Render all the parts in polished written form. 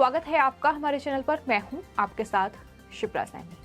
स्वागत है आपका हमारे चैनल पर। मैं हूं आपके साथ शिप्रा सैनी।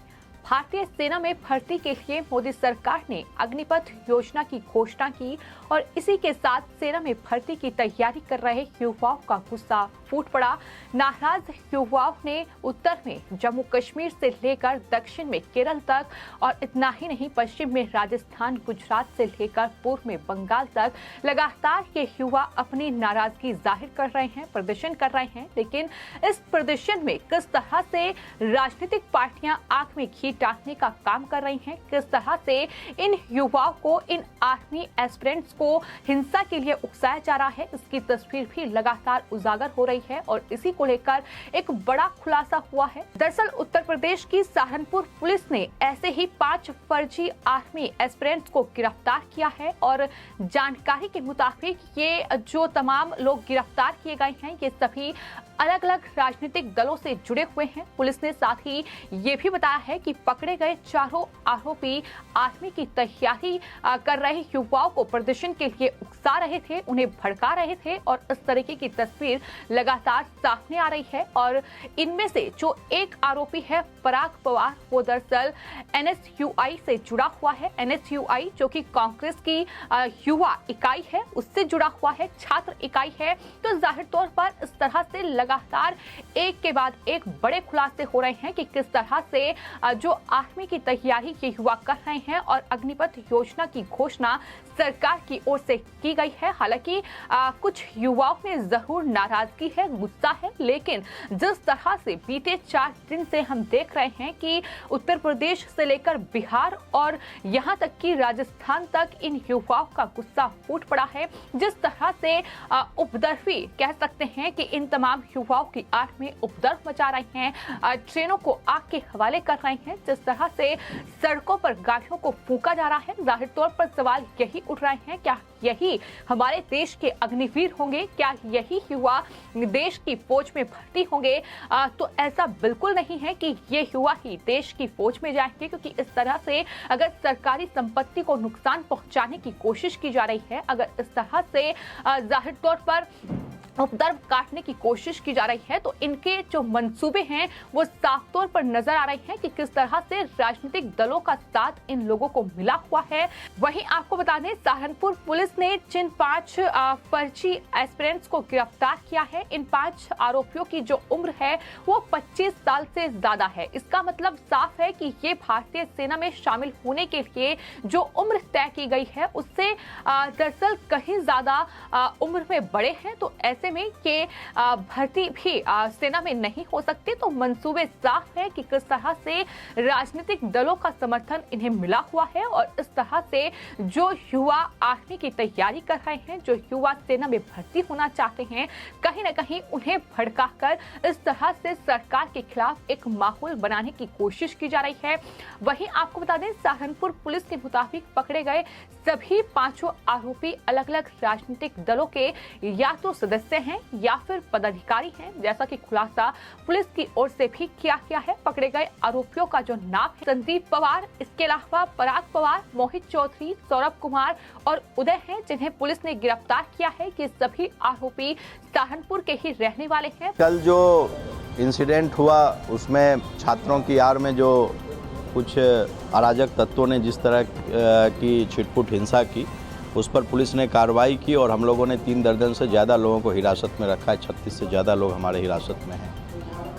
भारतीय सेना में भर्ती के लिए मोदी सरकार ने अग्निपथ योजना की घोषणा की और इसी के साथ सेना में भर्ती की तैयारी कर रहे युवाओं का गुस्सा फूट पड़ा। नाराज युवाओं ने उत्तर में जम्मू कश्मीर से लेकर दक्षिण में केरल तक और इतना ही नहीं, पश्चिम में राजस्थान, गुजरात से लेकर पूर्व में बंगाल तक लगातार ये युवा अपनी नाराजगी जाहिर कर रहे हैं, प्रदर्शन कर रहे हैं। लेकिन इस प्रदर्शन में किस तरह से राजनीतिक पार्टियां आंख में घी डालने का काम कर रही हैं, किस तरह से इन युवाओं को, इन आर्मी एस्पिरेंट्स को हिंसा के लिए उकसाया जा रहा है, इसकी तस्वीर भी लगातार उजागर हो रही है और इसी को लेकर एक बड़ा खुलासा हुआ है। दरअसल उत्तर प्रदेश की सहारनपुर पुलिस ने ऐसे ही 5 फर्जी आर्मी एस्पिरेंट्स को गिरफ्तार किया है और जानकारी के मुताबिक ये जो तमाम लोग गिरफ्तार किए गए हैं, ये सभी अलग अलग राजनीतिक दलों से जुड़े हुए हैं। पुलिस ने साथ ही ये भी बताया है कि पकड़े गए चारों आरोपी आर्मी की तैयारी कर रहे युवाओं को प्रदर्शन के लिए उकसा रहे थे, उन्हें भड़का रहे थे और इस तरीके की तस्वीर लगातार सामने आ रही है। और इनमें से जो एक आरोपी है पराग पवार, वो दरअसल NSUI से जुड़ा हुआ है। NSUI जो कि कांग्रेस की युवा इकाई है, उससे जुड़ा हुआ है, छात्र इकाई है। तो जाहिर तौर पर इस तरह से लगातार एक के बाद एक बड़े खुलासे हो रहे हैं कि किस तरह से जो आर्मी की तैयारी ये युवा कर रहे हैं और अग्निपथ योजना की घोषणा सरकार की ओर से की गई है। हालांकि कुछ युवाओं में जरूर नाराजगी है, गुस्सा है, लेकिन जिस तरह से बीते 4 दिन से हम देख रहे हैं कि उत्तर प्रदेश से लेकर बिहार और यहाँ तक कि राजस्थान तक इन युवाओं का गुस्सा फूट पड़ा है। जिस तरह से उपद्रवी कह सकते हैं कि इन तमाम युवाओं की आड़ में उपद्रव मचा रहे हैं, ट्रेनों को आग के हवाले कर रहे हैं, जिस तरह से सड़कों पर गाड़ियों को फूंका जा रहा है। जाहिर तौर पर सवाल यही उठ रहे हैं, क्या यही हमारे देश के अग्निवीर होंगे? क्या यही युवा देश की फौज में भर्ती होंगे? तो ऐसा बिल्कुल नहीं है कि ये युवा ही देश की फौज में जाएंगे, क्योंकि इस तरह से अगर सरकारी संपत्ति को नुकसान पहुंचाने की कोशिश की जा रही है, अगर इस तरह से जाहिर तौर पर उपद्रव काटने की कोशिश की जा रही है, तो इनके जो मंसूबे हैं वो साफ तौर पर नजर आ रहे हैं कि किस तरह से राजनीतिक दलों का साथ इन लोगों को मिला हुआ है। वहीं आपको बता दें, सहारनपुर पुलिस ने जिन 5 फर्जी एस्पिरेंट्स को गिरफ्तार किया है, इन 5 आरोपियों की जो उम्र है वो 25 साल से ज्यादा है। इसका मतलब साफ है कि ये भारतीय सेना में शामिल होने के लिए जो उम्र तय की गई है उससे दरअसल कहीं ज्यादा उम्र में बड़े हैं। तो ऐसे में ये भर्ती भी सेना में नहीं हो सकती। तो मंसूबे साफ है कि किस तरह से राजनीतिक दलों का समर्थन इन्हें मिला हुआ है और इस तरह से जो युवा आर्मी की तैयारी कर रहे हैं, जो युवा सेना में भर्ती होना चाहते हैं, कहीं न कहीं उन्हें भड़काकर इस तरह से सरकार के खिलाफ एक माहौल बनाने की कोशिश की जा रही है। वहीं आपको बता दें, सहारनपुर पुलिस के मुताबिक पकड़े गए सभी 5 आरोपी अलग अलग राजनीतिक दलों के या तो सदस्य हैं या फिर पदाधिकारी हैं, जैसा कि खुलासा पुलिस की ओर से भी किया गया है। पकड़े गए आरोपियों का जो नाम है संदीप पवार, इसके अलावा पराग पवार, मोहित चौधरी, सौरभ कुमार और उदय हैं, जिन्हें पुलिस ने गिरफ्तार किया है। कि सभी आरोपी सहारनपुर के ही रहने वाले हैं। कल जो इंसिडेंट हुआ उसमें छात्रों की आड़ में जो कुछ अराजक तत्वों ने जिस तरह की छिटपुट हिंसा की, उस पर पुलिस ने कार्रवाई की और हम लोगों ने 3 दर्जन से ज़्यादा लोगों को हिरासत में रखा है। 36 से ज़्यादा लोग हमारे हिरासत में हैं।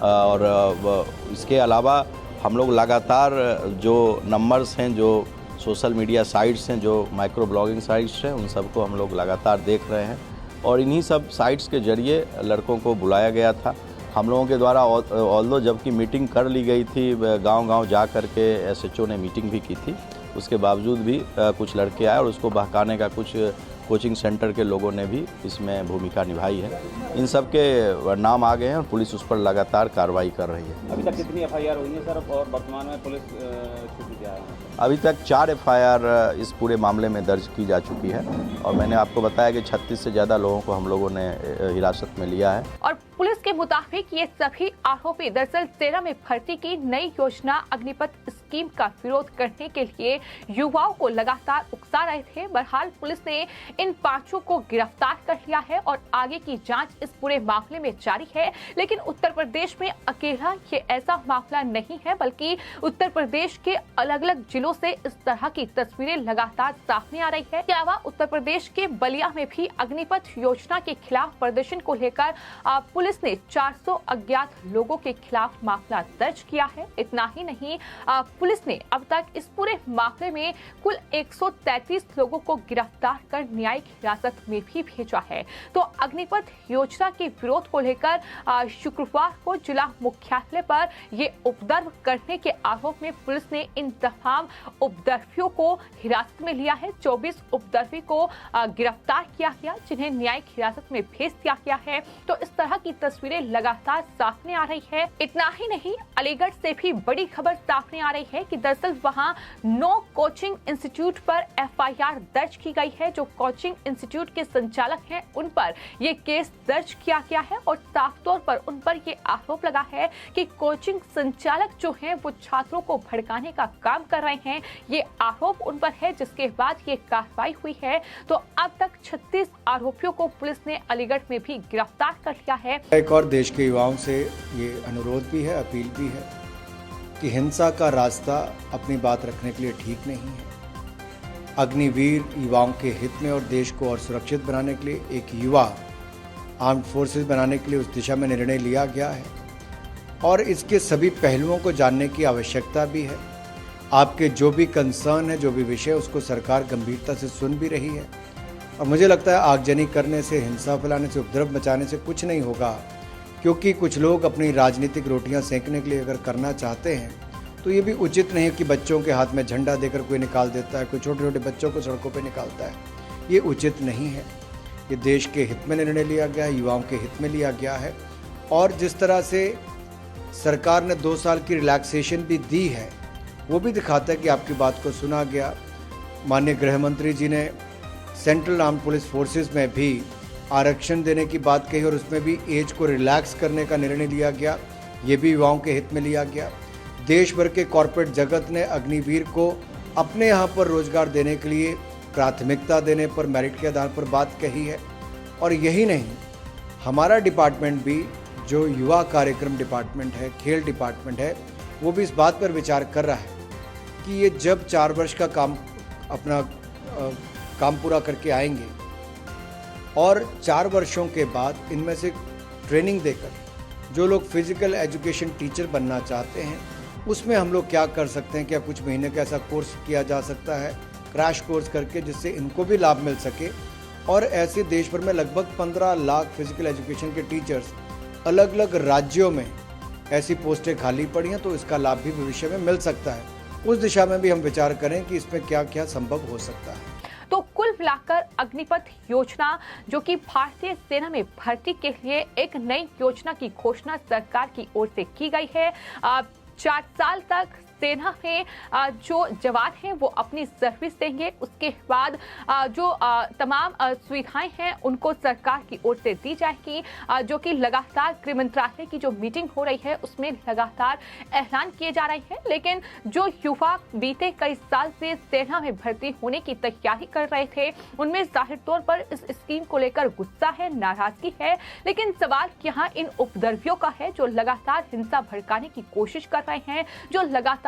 और इसके अलावा हम लोग लगातार जो नंबर्स हैं, जो सोशल मीडिया साइट्स हैं, जो माइक्रो ब्लॉगिंग साइट्स हैं, उन सबको हम लोग लगातार देख रहे हैं और इन्हीं सब साइट्स के जरिए लड़कों को बुलाया गया था। हम लोगों के द्वारा ऑल्दो जबकि मीटिंग कर ली गई थी, गांव-गांव जा कर के SHO ने मीटिंग भी की थी, उसके बावजूद भी कुछ लड़के आए और उसको बहकाने का कुछ कोचिंग सेंटर के लोगों ने भी इसमें भूमिका निभाई है। इन सब के नाम आ गए हैं और पुलिस उस पर लगातार कार्रवाई कर रही है। अभी तक कितनी FIR हुई है सर, और वर्तमान में पुलिस स्थिति क्या है? अभी तक 4 FIR इस पूरे मामले में दर्ज की जा चुकी है और मैंने आपको बताया कि 36 से ज़्यादा लोगों को हम लोगों ने हिरासत में लिया है। और पुलिस के मुताबिक ये सभी आरोपी दरअसल सेना में भर्ती की नई योजना अग्निपथ स्कीम का विरोध करने के लिए युवाओं को लगातार उकसा रहे थे। बहरहाल पुलिस ने इन पांचों को गिरफ्तार कर लिया है और आगे की जांच इस पूरे मामले में जारी है। लेकिन उत्तर प्रदेश में अकेला ये ऐसा मामला नहीं है, बल्कि उत्तर प्रदेश के अलग अलग जिलों से इस तरह की तस्वीरें लगातार सामने आ रही है। क्या उत्तर प्रदेश के बलिया में भी अग्निपथ योजना के खिलाफ प्रदर्शन को लेकर पुलिस ने 400 अज्ञात लोगों के खिलाफ मामला दर्ज किया है। इतना ही नहीं, पुलिस ने अब तक इस पूरे मामले में कुल 133 लोगों को गिरफ्तार कर न्यायिक हिरासत में भी भेजा है। तो अग्निपथ योजना के विरोध को लेकर शुक्रवार को जिला मुख्यालय पर ये उपद्रव करने के आरोप में पुलिस ने इन तमाम उपद्रवियों को हिरासत में लिया है। 24 उपद्रवी को गिरफ्तार किया गया, जिन्हें न्यायिक हिरासत में भेज दिया गया है। तो इस तरह की तस्वीरें लगातार सामने आ रही है। इतना ही नहीं, अलीगढ़ से भी बड़ी खबर सामने आ रही है कि दरअसल वहां 9 कोचिंग इंस्टीट्यूट पर एफआईआर दर्ज की गई है। जो कोचिंग इंस्टीट्यूट के संचालक हैं, उन पर यह केस दर्ज किया गया है और साफ तौर पर उन पर यह आरोप लगा है कि कोचिंग संचालक जो हैं वो छात्रों को भड़काने का काम कर रहे हैं। ये आरोप उन पर है, जिसके बाद ये कार्रवाई हुई है। तो अब तक 36 आरोपियों को पुलिस ने अलीगढ़ में भी गिरफ्तार कर लिया है। एक और देश के युवाओं से ये अनुरोध भी है, अपील भी है कि हिंसा का रास्ता अपनी बात रखने के लिए ठीक नहीं है। अग्निवीर युवाओं के हित में और देश को और सुरक्षित बनाने के लिए एक युवा आर्म्ड फोर्सेस बनाने के लिए उस दिशा में निर्णय लिया गया है और इसके सभी पहलुओं को जानने की आवश्यकता भी है। आपके जो भी कंसर्न है, जो भी विषय, उसको सरकार गंभीरता से सुन भी रही है और मुझे लगता है आगजनी करने से, हिंसा फैलाने से, उपद्रव मचाने से कुछ नहीं होगा, क्योंकि कुछ लोग अपनी राजनीतिक रोटियां सेंकने के लिए अगर करना चाहते हैं तो ये भी उचित नहीं है कि बच्चों के हाथ में झंडा देकर कोई निकाल देता है, कोई छोटे छोटे बच्चों को सड़कों पे निकालता है। ये उचित नहीं है। ये देश के हित में निर्णय लिया गया है, युवाओं के हित में लिया गया है और जिस तरह से सरकार ने 2 साल की रिलैक्सेशन भी दी है, वो भी दिखाता है कि आपकी बात को सुना गया। माननीय गृह मंत्री जी ने सेंट्रल आर्म्ड पुलिस फोर्सेस में भी आरक्षण देने की बात कही और उसमें भी एज को रिलैक्स करने का निर्णय लिया गया। ये भी युवाओं के हित में लिया गया। देश भर के कॉरपोरेट जगत ने अग्निवीर को अपने यहाँ पर रोजगार देने के लिए प्राथमिकता देने पर, मेरिट के आधार पर बात कही है। और यही नहीं, हमारा डिपार्टमेंट भी, जो युवा कार्यक्रम डिपार्टमेंट है, खेल डिपार्टमेंट है, वो भी इस बात पर विचार कर रहा है कि ये जब 4 वर्ष का अपना काम पूरा करके आएंगे और 4 वर्षों के बाद इनमें से ट्रेनिंग देकर जो लोग फिजिकल एजुकेशन टीचर बनना चाहते हैं, उसमें हम लोग क्या कर सकते हैं, क्या कुछ महीने का ऐसा कोर्स किया जा सकता है, क्रैश कोर्स करके, जिससे इनको भी लाभ मिल सके। और ऐसे देश भर में लगभग 15 लाख फिजिकल एजुकेशन के टीचर्स अलग अलग राज्यों में ऐसी पोस्टें खाली पड़ी हैं, तो इसका लाभ भी भविष्य में मिल सकता है। उस दिशा में भी हम विचार करें कि इसमें क्या क्या संभव हो सकता है। तो कुल मिलाकर अग्निपथ योजना, जो कि भारतीय सेना में भर्ती के लिए एक नई योजना की घोषणा सरकार की ओर से की गई है। 4 साल तक सेना में जो जवान हैं वो अपनी सर्विस देंगे। उसके बाद जो तमाम सुविधाएं हैं उनको सरकार की ओर से दी जाएगी, जो कि लगातार गृह मंत्रालय की जो मीटिंग हो रही है उसमें लगातार ऐलान किए जा रहे हैं। लेकिन जो युवा बीते कई साल से सेना में भर्ती होने की तैयारी कर रहे थे, उनमें जाहिर तौर पर इस स्कीम को लेकर गुस्सा है, नाराजगी है। लेकिन सवाल यहाँ इन उपद्रवियों का है जो लगातार हिंसा भड़काने की कोशिश कर रहे हैं, जो लगातार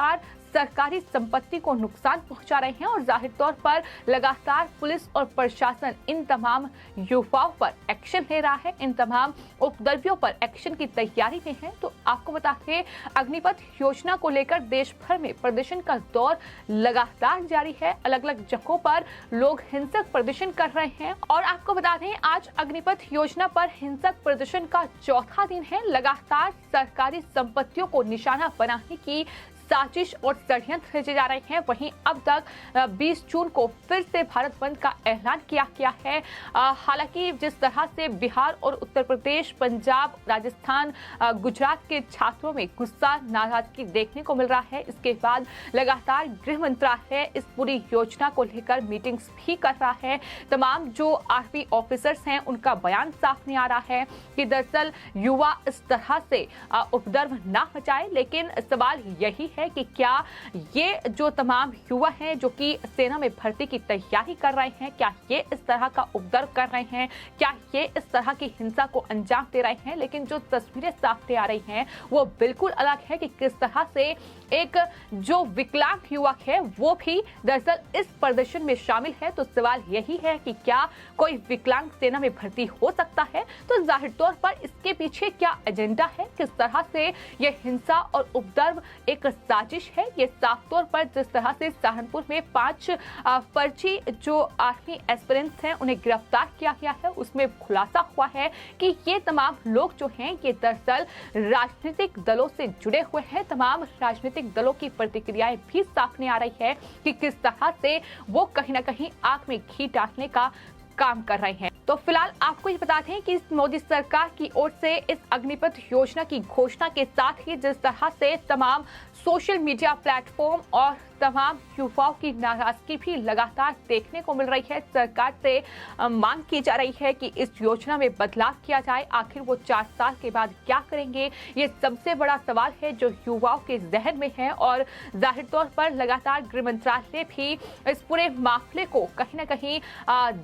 सरकारी संपत्ति को नुकसान पहुंचा रहे हैं और जाहिर तौर पर लगातार पुलिस और प्रशासन इन तमाम युवाओं पर एक्शन ले रहा है, इन तमाम उपद्रवियों पर एक्शन की तैयारी में है। तो आपको बता दें, अग्निपथ योजना को लेकर देश भर में प्रदर्शन का दौर लगातार जारी है। अलग अलग जगहों पर लोग हिंसक प्रदर्शन कर रहे हैं और आपको बता दें, आज अग्निपथ योजना पर हिंसक प्रदर्शन का 4था दिन है। लगातार सरकारी संपत्तियों को निशाना बनाने की साजिश और षड्यंत्र रचे जा रहे हैं। वहीं अब तक 20 जून को फिर से भारत बंद का ऐलान किया गया है। हालांकि जिस तरह से बिहार और उत्तर प्रदेश, पंजाब, राजस्थान, गुजरात के छात्रों में गुस्सा, नाराजगी देखने को मिल रहा है, इसके बाद लगातार गृह मंत्रालय इस पूरी योजना को लेकर मीटिंग्स भी कर रहा है। तमाम जो आर्मी ऑफिसर्स हैं उनका बयान साफ नहीं आ रहा है कि दरअसल युवा इस तरह से उपद्रव ना मचाए, लेकिन सवाल यही है कि क्या ये जो तमाम युवा हैं जो कि सेना में भर्ती की तैयारी कर रहे हैं, क्या ये इस तरह का उपद्रव कर रहे हैं, क्या ये इस तरह की हिंसा को अंजाम दे रहे हैं। लेकिन जो तस्वीरें सामने आ रही हैं वो बिल्कुल अलग है कि किस तरह से एक जो विकलांग युवक है वो भी दरअसल इस प्रदर्शन में शामिल है। तो सवाल यही है कि क्या कोई विकलांग सेना में भर्ती हो सकता है? तो जाहिर तौर पर इसके पीछे क्या एजेंडा है, किस तरह से ये हिंसा और उपद्रव एक साजिश है, ये साफ तौर पर जिस तरह से सहारनपुर में 5 फर्जी जो आर्मी एस्पिरेंट्स हैं उन्हें गिरफ्तार किया गया है, उसमें खुलासा हुआ है कि ये तमाम लोग जो हैं ये दरअसल राजनीतिक दलों से जुड़े हुए हैं। तमाम राजनीतिक दलों की प्रतिक्रियाएं भी सामने आ रही है कि किस तरह से वो कहीं ना कहीं आंख में घी डालने का काम कर रहे हैं। तो फिलहाल आपको ये बता दें कि मोदी सरकार की ओर से इस अग्निपथ योजना की घोषणा के साथ ही जिस तरह से तमाम सोशल मीडिया प्लेटफॉर्म और तमाम युवाओं की नाराजगी भी लगातार देखने को मिल रही है। सरकार से मांग की जा रही है कि इस योजना में बदलाव किया जाए। आखिर वो 4 साल के बाद क्या करेंगे, ये सबसे बड़ा सवाल है जो युवाओं के जहन में है। और जाहिर तौर पर लगातार गृह मंत्रालय भी इस पूरे मामले को कहीं ना कहीं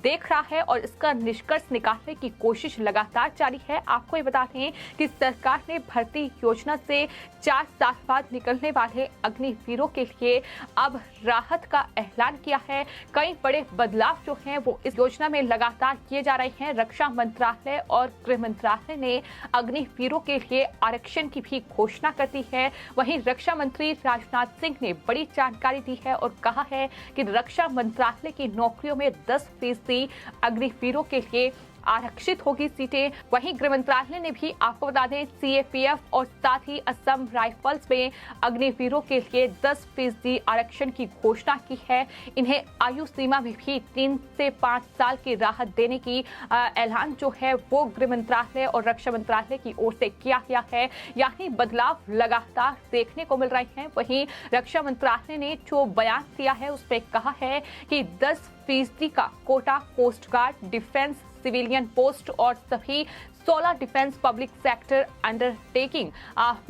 देख रहा है और इसका निष्कर्ष निकालने की कोशिश लगातार जारी है। आपको ये बता दें कि सरकार ने भर्ती योजना से 4 साल बाद निकलने वाले अग्निवीरों के लिए अब राहत का ऐलान किया है। कई बड़े बदलाव जो हैं वो इस योजना में लगातार किए जा रहे हैं। रक्षा मंत्रालय और गृह मंत्रालय ने अग्निवीरों के लिए आरक्षण की भी घोषणा कर दी है। वहीं रक्षा मंत्री राजनाथ सिंह ने बड़ी जानकारी दी है और कहा है कि रक्षा मंत्रालय की नौकरियों में 10% अग्निवीरों के लिए आरक्षित होगी सीटें। वहीं गृह मंत्रालय ने भी आपको बता दें सीएपीएफ और साथ ही असम राइफल्स में अग्निवीरों के लिए 10% आरक्षण की घोषणा की है। इन्हें आयु सीमा में भी 3 से 5 साल की राहत देने की ऐलान जो है वो गृह मंत्रालय और रक्षा मंत्रालय की ओर से किया गया है। यानी बदलाव लगातार देखने को मिल रहे हैं। वहीं रक्षा मंत्रालय ने जो बयान दिया है उसमें कहा है कि 10% का quota coast guard, defence, civilian post और सभी 16 डिफेंस पब्लिक सेक्टर अंडरटेकिंग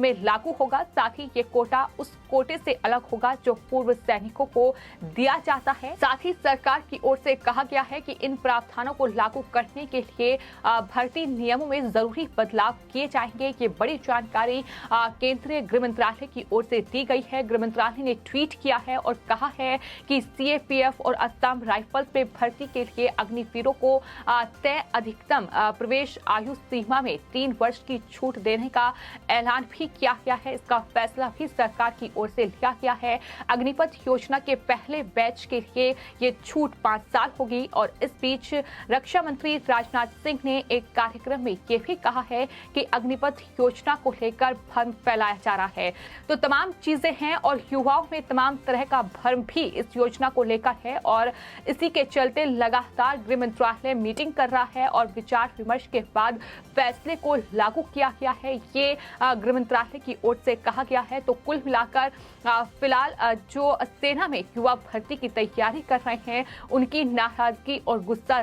में लागू होगा। साथ ही ये कोटा उस कोटे से अलग होगा जो पूर्व सैनिकों को दिया जाता है। साथ ही सरकार की ओर से कहा गया है कि इन प्रावधानों को लागू करने के लिए भर्ती नियमों में जरूरी बदलाव किए जाएंगे। ये बड़ी जानकारी केंद्रीय गृह मंत्रालय की ओर से दी गई है। गृह मंत्रालय ने ट्वीट किया है और कहा है कि सीएपीएफ और असम राइफल्स में भर्ती के लिए अग्निवीरों को तय अधिकतम प्रवेश आयु सीमा में 3 वर्ष की छूट देने का ऐलान भी किया गया है। इसका फैसला भी सरकार की ओर से लिया गया है। अग्निपथ योजना के पहले बैच के लिए ये छूट 5 साल होगी। और इस बीच रक्षा मंत्री राजनाथ सिंह ने एक कार्यक्रम में ये भी कहा है कि अग्निपथ योजना को लेकर भ्रम फैलाया जा रहा है। तो तमाम चीजें हैं और युवाओं में तमाम तरह का भ्रम भी इस योजना को लेकर है और इसी के चलते लगातार गृह मंत्रालय मीटिंग कर रहा है और विचार विमर्श के बाद फैसले को लागू किया गया है। ये गृह मंत्रालय की ओर से कहा गया है। तो कुल मिलाकर फिलहाल जो सेना में युवा भर्ती की तैयारी कर रहे हैं उनकी नाराजगी और गुस्सा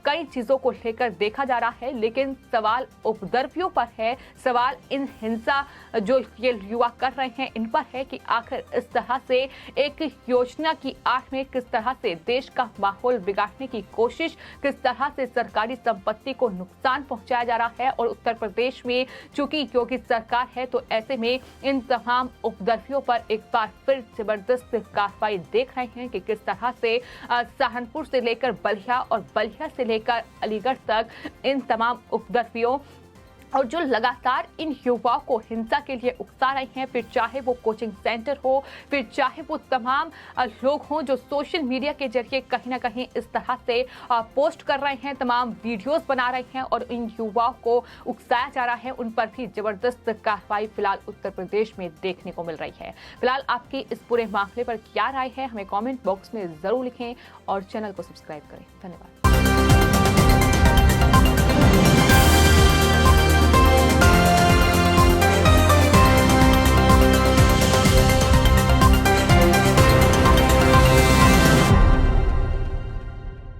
कई चीजों को लेकर देखा जा रहा है। लेकिन सवाल उपद्रवियों पर है, सवाल इन हिंसा जो ये युवा कर रहे हैं इन पर है कि आखिर इस तरह से एक योजना की आड़ में किस तरह से देश का माहौल बिगाड़ने की कोशिश, किस तरह से सरकारी संपत्ति को नुकसान पहुंचाया जा रहा है। और उत्तर प्रदेश में चूंकि योगी सरकार है तो ऐसे में इन तमाम उपद्रवियों पर एक बार फिर जबरदस्त कार्रवाई देख रहे हैं कि किस तरह से सहारनपुर से लेकर बलिया और बलिया से लेकर अलीगढ़ तक इन तमाम उपद्रवियों और जो लगातार इन युवाओं को हिंसा के लिए उकसा रहे हैं, फिर चाहे वो कोचिंग सेंटर हो, फिर चाहे वो तमाम लोग हों जो सोशल मीडिया के जरिए कहीं ना कहीं इस तरह से पोस्ट कर रहे हैं, तमाम वीडियोस बना रहे हैं और इन युवाओं को उकसाया जा रहा है, उन पर भी जबरदस्त कार्रवाई फिलहाल उत्तर प्रदेश में देखने को मिल रही है। फिलहाल आपकी इस पूरे मामले पर क्या राय है, हमें कॉमेंट बॉक्स में जरूर लिखें और चैनल को सब्सक्राइब करें। धन्यवाद।